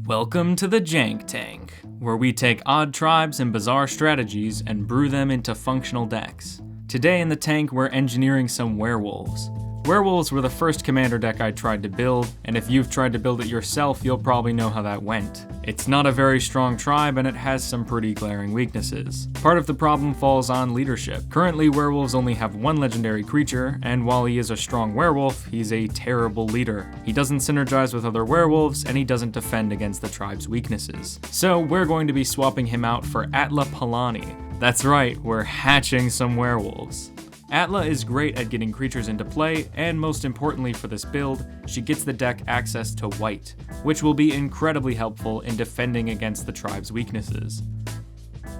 Welcome to the Jank Tank, where we take odd tribes and bizarre strategies and brew them into functional decks. Today in the tank, we're engineering some werewolves. Werewolves were the first commander deck I tried to build, and if you've tried to build it yourself, you'll probably know how that went. It's not a very strong tribe, and it has some pretty glaring weaknesses. Part of the problem falls on leadership. Currently, werewolves only have one legendary creature, and while he is a strong werewolf, he's a terrible leader. He doesn't synergize with other werewolves, and he doesn't defend against the tribe's weaknesses. So we're going to be swapping him out for Atla Palani. That's right, we're hatching some werewolves. Atla is great at getting creatures into play, and most importantly for this build, she gets the deck access to white, which will be incredibly helpful in defending against the tribe's weaknesses.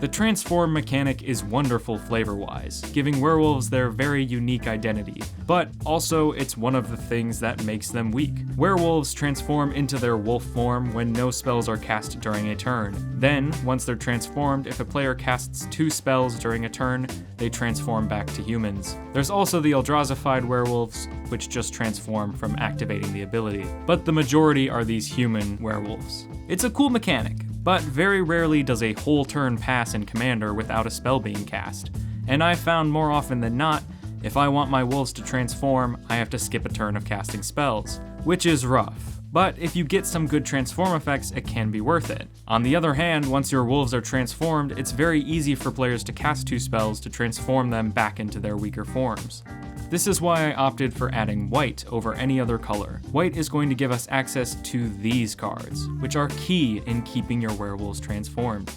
The transform mechanic is wonderful flavor-wise, giving werewolves their very unique identity, but also it's one of the things that makes them weak. Werewolves transform into their wolf form when no spells are cast during a turn. Then, once they're transformed, if a player casts 2 spells during a turn, they transform back to humans. There's also the Eldrazified werewolves, which just transform from activating the ability, but the majority are these human werewolves. It's a cool mechanic, but very rarely does a whole turn pass in Commander without a spell being cast, and I've found more often than not, if I want my wolves to transform, I have to skip a turn of casting spells, which is rough. But if you get some good transform effects, it can be worth it. On the other hand, once your wolves are transformed, it's very easy for players to cast 2 spells to transform them back into their weaker forms. This is why I opted for adding white over any other color. White is going to give us access to these cards, which are key in keeping your werewolves transformed.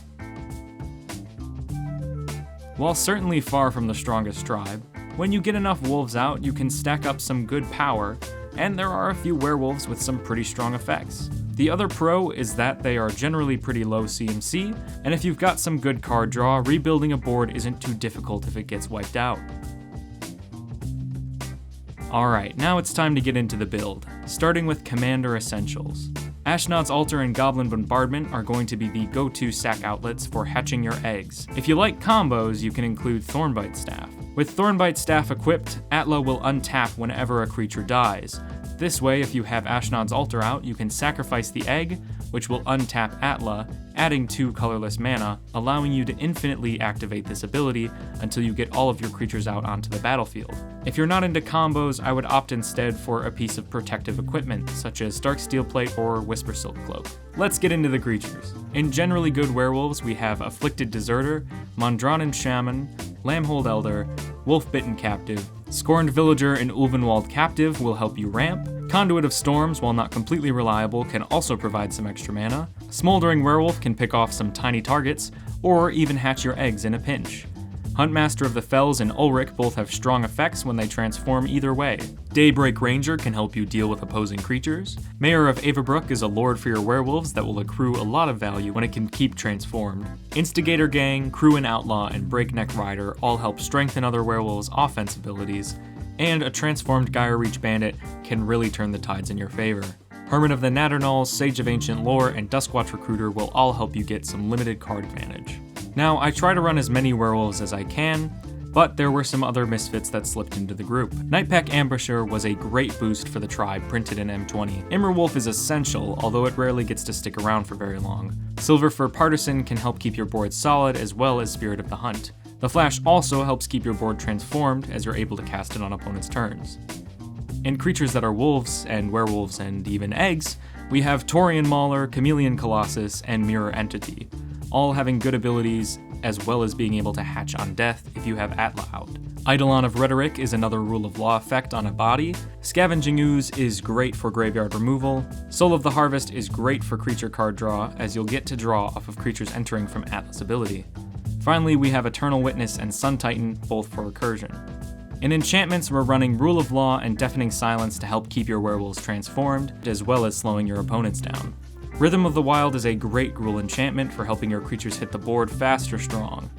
While certainly far from the strongest tribe, when you get enough wolves out, you can stack up some good power, and there are a few werewolves with some pretty strong effects. The other pro is that they are generally pretty low CMC, and if you've got some good card draw, rebuilding a board isn't too difficult if it gets wiped out. Alright, now it's time to get into the build, starting with Commander Essentials. Ashnod's Altar and Goblin Bombardment are going to be the go-to sack outlets for hatching your eggs. If you like combos, you can include Thornbite Staff. With Thornbite Staff equipped, Atla will untap whenever a creature dies. This way, if you have Ashnod's Altar out, you can sacrifice the egg, which will untap Atla, adding 2 colorless mana, allowing you to infinitely activate this ability until you get all of your creatures out onto the battlefield. If you're not into combos, I would opt instead for a piece of protective equipment, such as Darksteel Plate or Whisper Silk Cloak. Let's get into the creatures. In generally good werewolves, we have Afflicted Deserter, Mondranin Shaman, Lambhold Elder, Wolf-Bitten Captive, Scorned Villager and Ulvenwald Captive will help you ramp. Conduit of Storms, while not completely reliable, can also provide some extra mana. Smoldering Werewolf can pick off some tiny targets, or even hatch your eggs in a pinch. Huntmaster of the Fells and Ulrich both have strong effects when they transform either way. Daybreak Ranger can help you deal with opposing creatures. Mayor of Avabrook is a lord for your werewolves that will accrue a lot of value when it can keep transformed. Instigator Gang, Crew and Outlaw, and Breakneck Rider all help strengthen other werewolves' offense abilities, and a transformed Gyre Reach Bandit can really turn the tides in your favor. Hermit of the Natternals, Sage of Ancient Lore, and Duskwatch Recruiter will all help you get some limited card advantage. Now, I try to run as many werewolves as I can, but there were some other misfits that slipped into the group. Nightpack Ambusher was a great boost for the tribe printed in M20. Immerwolf is essential, although it rarely gets to stick around for very long. Silverfur Partisan can help keep your board solid as well as Spirit of the Hunt. The Flash also helps keep your board transformed as you're able to cast it on opponents' turns. In creatures that are wolves and werewolves and even eggs, we have Taurian Mauler, Chameleon Colossus, and Mirror Entity, all having good abilities as well as being able to hatch on death if you have Atla out. Eidolon of Rhetoric is another Rule of Law effect on a body. Scavenging Ooze is great for graveyard removal. Soul of the Harvest is great for creature card draw, as you'll get to draw off of creatures entering from Atla's ability. Finally, we have Eternal Witness and Sun Titan, both for recursion. In enchantments, we're running Rule of Law and Deafening Silence to help keep your werewolves transformed, as well as slowing your opponents down. Rhythm of the Wild is a great Gruul enchantment for helping your creatures hit the board fast or strong.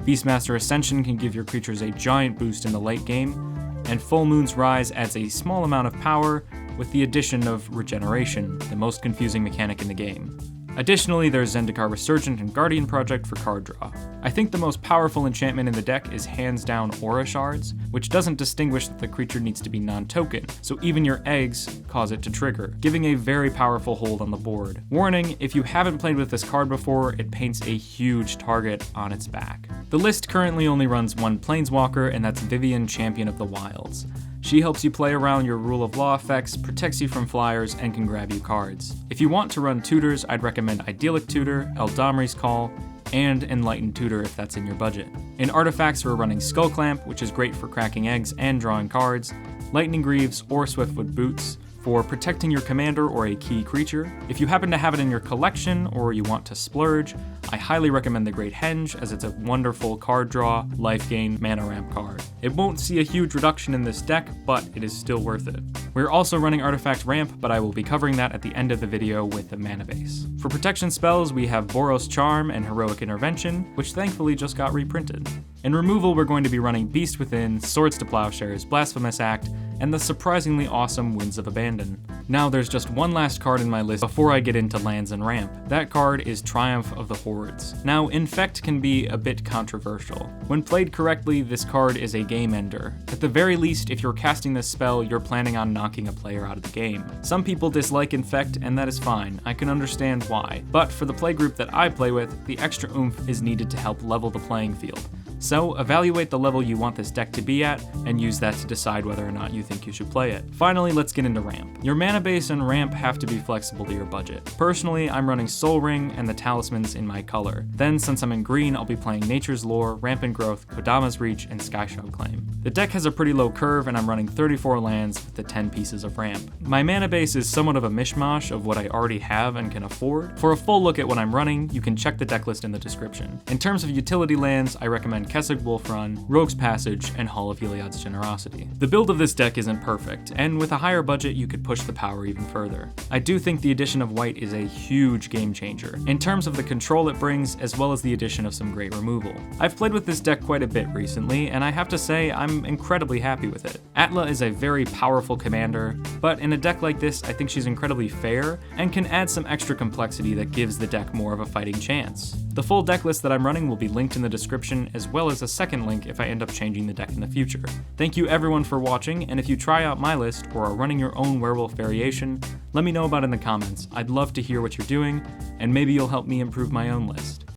Beastmaster Ascension can give your creatures a giant boost in the late game, and Full Moon's Rise adds a small amount of power with the addition of regeneration, the most confusing mechanic in the game. Additionally, there's Zendikar Resurgent and Guardian Project for card draw. I think the most powerful enchantment in the deck is hands down Aura Shards, which doesn't distinguish that the creature needs to be non-token, so even your eggs cause it to trigger, giving a very powerful hold on the board. Warning, if you haven't played with this card before, it paints a huge target on its back. The list currently only runs one Planeswalker, and that's Vivien, Champion of the Wilds. She helps you play around your rule of law effects, protects you from flyers, and can grab you cards. If you want to run tutors, I'd recommend Idyllic Tutor, Eldamri's Call, and Enlightened Tutor if that's in your budget. In artifacts, we're running Skull Clamp, which is great for cracking eggs and drawing cards, Lightning Greaves or Swiftfoot Boots for protecting your commander or a key creature. If you happen to have it in your collection or you want to splurge, I highly recommend the Great Henge, as it's a wonderful card draw, life gain, mana ramp card. It won't see a huge reduction in this deck, but it is still worth it. We're also running Artifact Ramp, but I will be covering that at the end of the video with the mana base. For protection spells, we have Boros Charm and Heroic Intervention, which thankfully just got reprinted. In removal, we're going to be running Beast Within, Swords to Plowshares, Blasphemous Act, and the surprisingly awesome Winds of Abandon. Now there's just one last card in my list before I get into lands and ramp. That card is Triumph of the Hordes. Now, Infect can be a bit controversial. When played correctly, this card is a game ender. At the very least, if you're casting this spell, you're planning on knocking a player out of the game. Some people dislike Infect, and that is fine. I can understand why. But for the play group that I play with, the extra oomph is needed to help level the playing field. So evaluate the level you want this deck to be at, and use that to decide whether or not you think you should play it. Finally, let's get into ramp. Your mana base and ramp have to be flexible to your budget. Personally, I'm running Soul Ring and the Talismans in my color. Then, since I'm in green, I'll be playing Nature's Lore, Rampant Growth, Kodama's Reach, and Skyshroud Claim. The deck has a pretty low curve, and I'm running 34 lands with the 10 pieces of ramp. My mana base is somewhat of a mishmash of what I already have and can afford. For a full look at what I'm running, you can check the deck list in the description. In terms of utility lands, I recommend Kessig Wolf Run, Rogue's Passage, and Hall of Heliod's Generosity. The build of this deck isn't perfect, and with a higher budget you could push the power even further. I do think the addition of white is a huge game changer, in terms of the control it brings, as well as the addition of some great removal. I've played with this deck quite a bit recently, and I have to say I'm incredibly happy with it. Atla is a very powerful commander, but in a deck like this I think she's incredibly fair, and can add some extra complexity that gives the deck more of a fighting chance. The full deck list that I'm running will be linked in the description, as well as a second link if I end up changing the deck in the future. Thank you everyone for watching, and if you try out my list or are running your own werewolf variation, let me know about it in the comments. I'd love to hear what you're doing, and maybe you'll help me improve my own list.